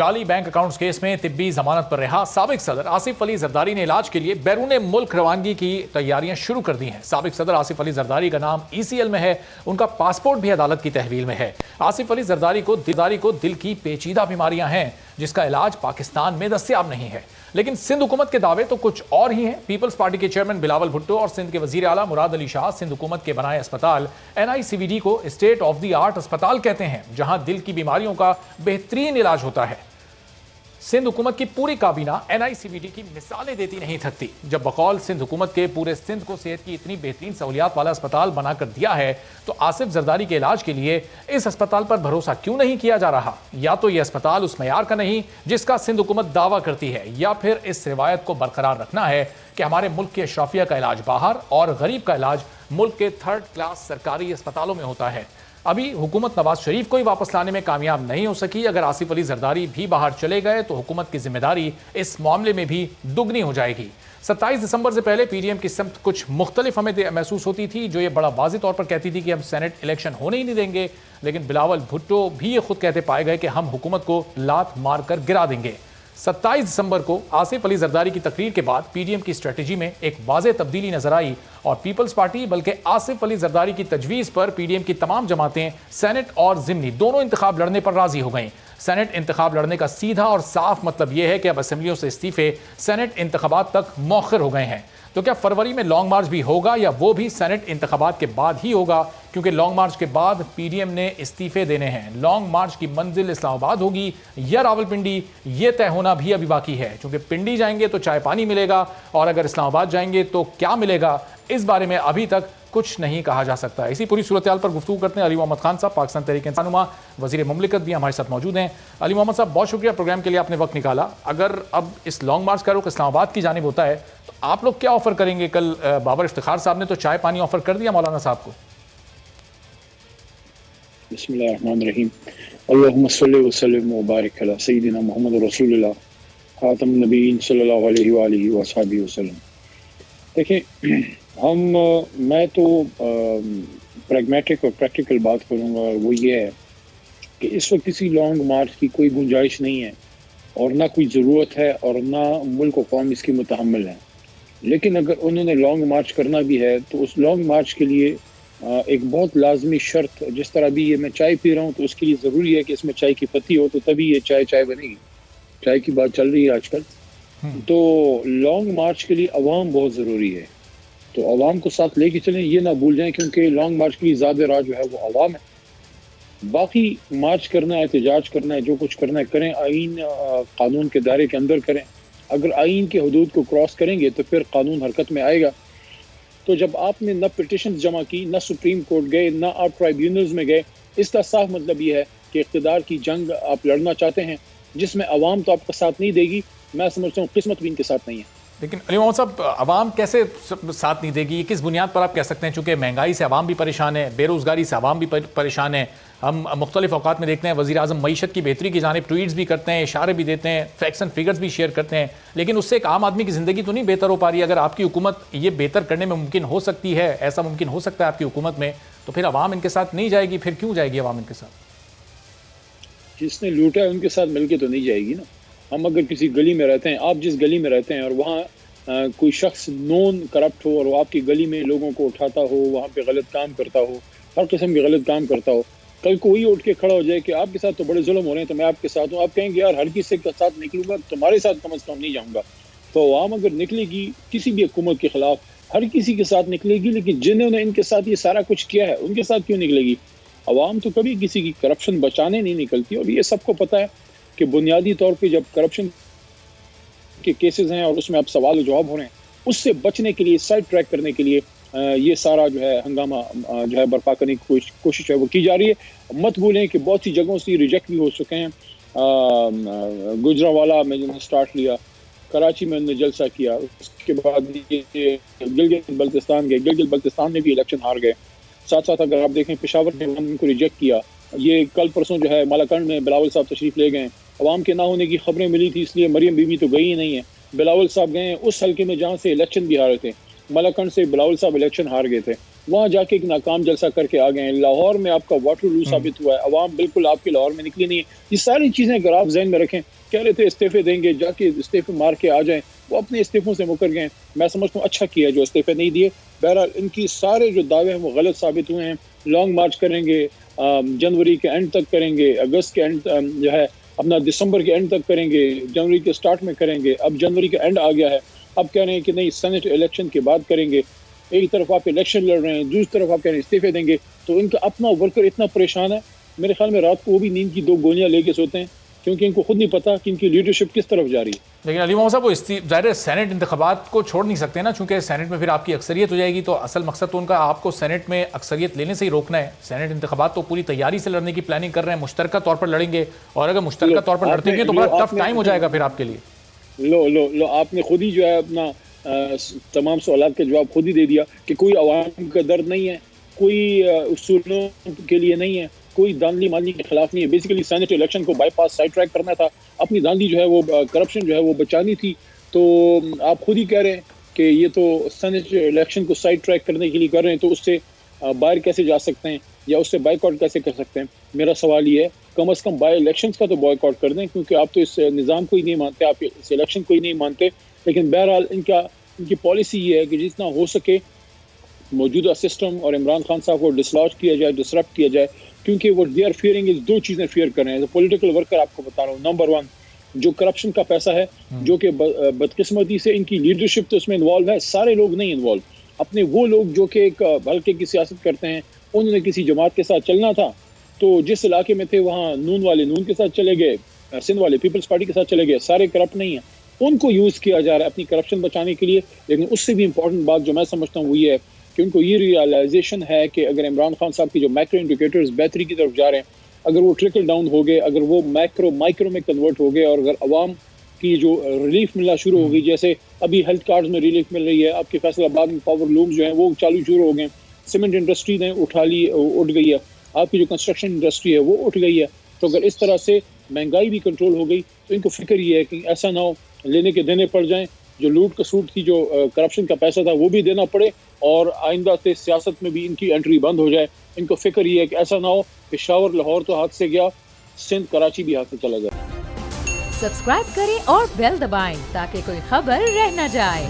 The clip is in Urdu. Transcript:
جعلی بینک اکاؤنٹس کیس میں طبی ضمانت پر رہا سابق صدر آصف علی زرداری نے علاج کے لیے بیرون ملک روانگی کی تیاریاں شروع کر دی ہیں۔ سابق صدر آصف علی زرداری کا نام ECL میں ہے، ان کا پاسپورٹ بھی عدالت کی تحویل میں ہے۔ آصف علی زرداری کو دل کی پیچیدہ بیماریاں ہیں جس کا علاج پاکستان میں دستیاب نہیں ہے، لیکن سندھ حکومت کے دعوے تو کچھ اور ہی ہیں۔ پیپلز پارٹی کے چیئرمین بلاول بھٹو اور سندھ کے وزیر اعلیٰ مراد علی شاہ سندھ حکومت کے بنائے اسپتال NICVD کو اسٹیٹ آف دی آرٹ اسپتال کہتے ہیں، جہاں دل کی بیماریوں کا بہترین علاج ہوتا ہے۔ سندھ حکومت کی پوری کابینہ NICVD کی مثالیں دیتی نہیں تھکتی۔ جب بقول سندھ حکومت کے پورے سندھ کو صحت کی اتنی بہترین سہولیات والا اسپتال بنا کر دیا ہے تو آصف زرداری کے علاج کے لیے اس اسپتال پر بھروسہ کیوں نہیں کیا جا رہا؟ یا تو یہ اسپتال اس معیار کا نہیں جس کا سندھ حکومت دعویٰ کرتی ہے، یا پھر اس روایت کو برقرار رکھنا ہے کہ ہمارے ملک کے اشرافیہ کا علاج باہر اور غریب کا علاج ملک کے 3rd کلاس سرکاری اسپتالوں میں ہوتا ہے۔ ابھی حکومت نواز شریف کو ہی واپس لانے میں کامیاب نہیں ہو سکی، اگر آصف علی زرداری بھی باہر چلے گئے تو حکومت کی ذمہ داری اس معاملے میں بھی دگنی ہو جائے گی۔ 27 دسمبر سے پہلے PDM کی سمت کچھ مختلف ہمیں محسوس ہوتی تھی، جو یہ بڑا واضح طور پر کہتی تھی کہ ہم سینٹ الیکشن ہونے ہی نہیں دیں گے، لیکن بلاول بھٹو بھی یہ خود کہتے پائے گئے کہ ہم حکومت کو لات مار کر گرا دیں گے۔ 27 دسمبر کو آصف علی زرداری کی تقریر کے بعد PDM کی اسٹریٹجی میں ایک واضح تبدیلی نظر آئی اور پیپلز پارٹی بلکہ آصف علی زرداری کی تجویز پر PDM کی تمام جماعتیں سینٹ اور ضمنی دونوں انتخاب لڑنے پر راضی ہو گئیں۔ سینٹ انتخاب لڑنے کا سیدھا اور صاف مطلب یہ ہے کہ اب اسمبلیوں سے استعفے سینٹ انتخابات تک مؤخر ہو گئے ہیں۔ تو کیا فروری میں لانگ مارچ بھی ہوگا یا وہ بھی سینٹ انتخابات کے بعد ہی ہوگا؟ کیونکہ لانگ مارچ کے بعد PDM نے استعفے دینے ہیں۔ لانگ مارچ کی منزل اسلام آباد ہوگی یا راولپنڈی، یہ طے ہونا بھی ابھی باقی ہے، چونکہ پنڈی جائیں گے تو چائے پانی ملے گا اور اگر اسلام آباد جائیں گے تو کیا ملے گا، اس بارے میں ابھی تک کچھ نہیں کہا جا سکتا۔ اسی پوری صورتحال پر گفتگو کرتے ہیں علی محمد خان صاحب، پاکستان تحریک انصاف نما، وزیر مملکت بھی ہمارے ساتھ موجود ہیں۔ علی محمد صاحب، بہت شکریہ پروگرام کے لیے، آپ نے وقت نکالا۔ اگر اب اس لانگ مارچ کا رخ اسلام آباد کی جانب ہوتا ہے تو آپ لوگ کیا آفر کریں گے؟ کل بابر افتخار صاحب نے تو چائے پانی آفر کر دیا مولانا صاحب کو۔ بسم اللہ الرحمن الرحیم، اللہم صلی وسلم وبارک علی سیدنا محمد رسول اللہ خاتم النبیین صلی اللہ علیہ وآلہ وصحبہ وسلم۔ دیکھیں، میں تو پریگمیٹک اور پریکٹیکل بات کروں گا، وہ یہ ہے کہ اس وقت کسی لانگ مارچ کی کوئی گنجائش نہیں ہے اور نہ کوئی ضرورت ہے اور نہ ملک و قوم اس کی متحمل ہے۔ لیکن اگر انہوں نے لانگ مارچ کرنا بھی ہے تو اس لانگ مارچ کے لیے ایک بہت لازمی شرط، جس طرح بھی یہ میں چائے پی رہا ہوں تو اس کے لیے ضروری ہے کہ اس میں چائے کی پتی ہو تو تبھی یہ چائے بنے گی۔ چائے کی بات چل رہی ہے آج کل، تو لانگ مارچ کے لیے عوام بہت ضروری ہے، تو عوام کو ساتھ لے کے چلیں، یہ نہ بھول جائیں، کیونکہ لانگ مارچ کے لیے زیادہ راہ جو ہے وہ عوام ہے۔ باقی مارچ کرنا ہے، احتجاج کرنا ہے، جو کچھ کرنا ہے کریں، آئین قانون کے دائرے کے اندر کریں۔ اگر آئین کے حدود کو کراس کریں گے تو پھر قانون حرکت میں آئے گا۔ تو جب آپ نے نہ پٹیشنز جمع کی، نہ سپریم کورٹ گئے، نہ آپ ٹرائیبیونلز میں گئے، اس کا صاف مطلب یہ ہے کہ اقتدار کی جنگ آپ لڑنا چاہتے ہیں جس میں عوام تو آپ کا ساتھ نہیں دے گی، میں سمجھتا ہوں قسمت بھی ان کے ساتھ نہیں ہے۔ لیکن علی محمد صاحب، عوام کیسے ساتھ نہیں دے گی؟ کس بنیاد پر آپ کہہ سکتے ہیں؟ چونکہ مہنگائی سے عوام بھی پریشان ہے، بے روزگاری سے عوام بھی پریشان ہے۔ ہم مختلف اوقات میں دیکھتے ہیں وزیر اعظم معیشت کی بہتری کی جانب ٹویٹس بھی کرتے ہیں، اشارے بھی دیتے ہیں، فیکٹس اینڈ فگرز بھی شیئر کرتے ہیں، لیکن اس سے ایک عام آدمی کی زندگی تو نہیں بہتر ہو پا رہی ہے۔ اگر آپ کی حکومت یہ بہتر کرنے میں ممکن ہو سکتی ہے، ایسا ممکن ہو سکتا ہے آپ کی حکومت میں، تو پھر عوام ان کے ساتھ نہیں جائے گی؟ پھر کیوں جائے گی عوام ان کے ساتھ؟ جس نے لوٹا ہے ان کے ساتھ مل کے تو نہیں جائے گی نا۔ ہم اگر کسی گلی میں رہتے ہیں، آپ جس گلی میں رہتے ہیں اور وہاں کوئی شخص نون کرپٹ ہو اور وہ آپ کی گلی میں لوگوں کو اٹھاتا ہو، وہاں پہ غلط کام کرتا ہو، ہر قسم کے غلط کام کرتا ہو، کل کو وہی اٹھ کے کھڑا ہو جائے کہ آپ کے ساتھ تو بڑے ظلم ہو رہے ہیں تو میں آپ کے ساتھ ہوں، آپ کہیں گے یار ہر کسی کے ساتھ نکلوں گا، تمہارے ساتھ کم از کم نہیں جاؤں گا۔ تو عوام اگر نکلے گی کسی بھی حکومت کے خلاف، ہر کسی کے ساتھ نکلے گی، لیکن جنہوں نے ان کے ساتھ یہ سارا کچھ کیا ہے ان کے ساتھ کیوں نکلے گی؟ عوام تو کبھی کسی کی کرپشن بچانے نہیں نکلتی، اور یہ سب کو پتہ ہے کہ بنیادی طور پہ جب کرپشن کے کیسز ہیں اور اس میں اب سوال و جواب ہو رہے ہیں، اس سے بچنے کے لیے، سائڈ ٹریک کرنے کے لیے یہ سارا جو ہے ہنگامہ جو ہے برپا کرنے کی کوشش ہے وہ کی جا رہی ہے۔ مت بھولیں کہ بہت سی جگہوں سے ریجیکٹ بھی ہو چکے ہیں۔ گجرانوالہ میں جنہوں نے سٹارٹ لیا، کراچی میں انہوں نے جلسہ کیا، اس کے بعد گلگت بلتستان گئے، گلگت بلتستان میں بھی الیکشن ہار گئے۔ ساتھ ساتھ اگر آپ دیکھیں پشاور نے ان کو ریجیکٹ کیا، یہ کل پرسوں جو ہے مالاکنڈ میں بلاول صاحب تشریف لے گئے، عوام کے نہ ہونے کی خبریں ملی تھی اس لیے مریم بی بی تو گئی ہی نہیں ہے، بلاول صاحب گئے اس حلقے میں جہاں سے الیکشن بھی ہارے تھے، مالاکنڈ سے بلاول صاحب الیکشن ہار گئے تھے۔ وہاں جا کے ایک ناکام جلسہ کر کے آ گئے ہیں. لاہور میں آپ کا واٹر لو ثابت ہوا ہے, عوام بالکل آپ کے لاہور میں نکلی نہیں ہے. یہ ساری چیزیں اگر آپ ذہن میں رکھیں, کہہ رہے تھے استعفے دیں گے, جا کے استعفے مار کے آ جائیں, وہ اپنے استعفوں سے مکر گئے. میں سمجھتا ہوں اچھا کیا جو استعفے نہیں دیے. بہرحال ان کی سارے جو دعوے ہیں وہ غلط ثابت ہوئے ہیں. لانگ مارچ کریں گے, جنوری کے اینڈ تک کریں گے, اگست کے اینڈ جو ہے اپنا دسمبر کے اینڈ تک کریں گے, جنوری کے سٹارٹ میں کریں گے. اب جنوری کا اینڈ آ گیا ہے, اب کہہ رہے ہیں کہ نہیں سینٹ الیکشن کے بعد کریں گے. ایک طرف آپ الیکشن لڑ رہے ہیں, دوسری طرف آپ کہہ رہے ہیں استعفے دیں گے. تو ان کا اپنا ورکر اتنا پریشان ہے, میرے خیال میں رات کو وہ بھی نیند کی 2 گولیاں لے کے سوتے ہیں, کیونکہ ان کو خود نہیں پتا کہ ان کی لیڈرشپ کس طرف جا رہی ہے. لیکن علی محمد صاحب وہ ظاہر سینٹ انتخابات کو چھوڑ نہیں سکتے نا, چونکہ سینٹ میں پھر آپ کی اکثریت ہو جائے گی, تو اصل مقصد تو ان کا آپ کو سینٹ میں اکثریت لینے سے ہی روکنا ہے. سینٹ انتخابات تو پوری تیاری سے لڑنے کی پلاننگ کر رہے ہیں, مشترکہ طور پر لڑیں گے, اور اگر مشترکہ طور پر لڑتے ہیں تو بڑا ٹف ٹائم ہو جائے گا پھر آپ کے لیے. لو آپ نے خود ہی جو ہے اپنا تمام سوالات کا جواب خود ہی دے دیا کہ کوئی عوام کا درد نہیں ہے, کوئی اصولوں کے لیے نہیں ہے, کوئی دھاندلی ماندلی کے خلاف نہیں ہے. بیسیکلی سینٹ الیکشن کو بائی پاس سائڈ ٹریک کرنا تھا, اپنی دھاندلی جو ہے وہ کرپشن جو ہے وہ بچانی تھی. تو آپ خود ہی کہہ رہے ہیں کہ یہ تو سینٹ الیکشن کو سائڈ ٹریک کرنے کے لیے کر رہے ہیں, تو اس سے باہر کیسے جا سکتے ہیں یا اس سے بائیک آؤٹ کیسے کر سکتے ہیں. میرا سوال یہ ہے کم از کم بائی الیکشنز کا تو بائیک آؤٹ کر دیں, کیونکہ آپ تو اس نظام کو ہی نہیں مانتے, آپ اس الیکشن کو ہی نہیں مانتے. لیکن بہرحال ان کی پالیسی یہ ہے کہ جتنا ہو سکے موجودہ سسٹم اور عمران خان صاحب کو ڈسلاج کیا جائے, ڈسرپٹ کیا جائے, کیونکہ وہ دے آر فیئرنگ 2 چیزیں فیئر کر رہے ہیں. پولیٹیکل ورکر آپ کو بتا رہا ہوں, نمبر 1 جو کرپشن کا پیسہ ہے, جو کہ بدقسمتی سے ان کی لیڈرشپ تو اس میں انوالو ہے, سارے لوگ نہیں انوالو. اپنے وہ لوگ جو کہ ایک ہلکے کی سیاست کرتے ہیں, انہوں نے کسی جماعت کے ساتھ چلنا تھا, تو جس علاقے میں تھے وہاں نون والے نون کے ساتھ چلے گئے, سندھ والے پیپلز پارٹی کے ساتھ چلے گئے. سارے کرپٹ نہیں ہیں, ان کو یوز کیا جا رہا ہے اپنی کرپشن بچانے کے لیے. لیکن اس سے بھی امپورٹنٹ بات جو میں سمجھتا ہوں وہ یہ ہے کہ ان کو یہ ریئلائزیشن ہے کہ اگر عمران خان صاحب کی جو میکرو انڈیکیٹرز بہتری کی طرف جا رہے ہیں, اگر وہ ٹرکل ڈاؤن ہو گئے, اگر وہ مائکرو میں کنورٹ ہو گئے, اور اگر عوام کی جو ریلیف ملنا شروع ہو گئی, جیسے ابھی ہیلتھ کارڈز میں ریلیف مل رہی ہے, آپ کے فیصل آباد میں پاور لومز جو ہیں وہ چالو شروع ہو گئے, سیمنٹ انڈسٹری نے اٹھ گئی ہے, آپ کی جو کنسٹرکشن انڈسٹری ہے وہ اٹھ گئی ہے. تو اگر اس طرح سے مہنگائی بھی کنٹرول ہو گئی تو ان کو فکر یہ ہے کہ ایسا نہ ہو لینے کے دینے پڑ جائیں, جو لوٹ کسوٹ کی جو کرپشن کا پیسہ تھا وہ بھی دینا پڑے, اور آئندہ سے سیاست میں بھی ان کی انٹری بند ہو جائے. ان کو فکر یہ ہے کہ ایسا نہ ہو پشاور لاہور تو ہاتھ سے گیا, سندھ کراچی بھی ہاتھ سے چلا جائے. سبسکرائب کریں اور بیل دبائیں تاکہ کوئی خبر رہ نہ جائے.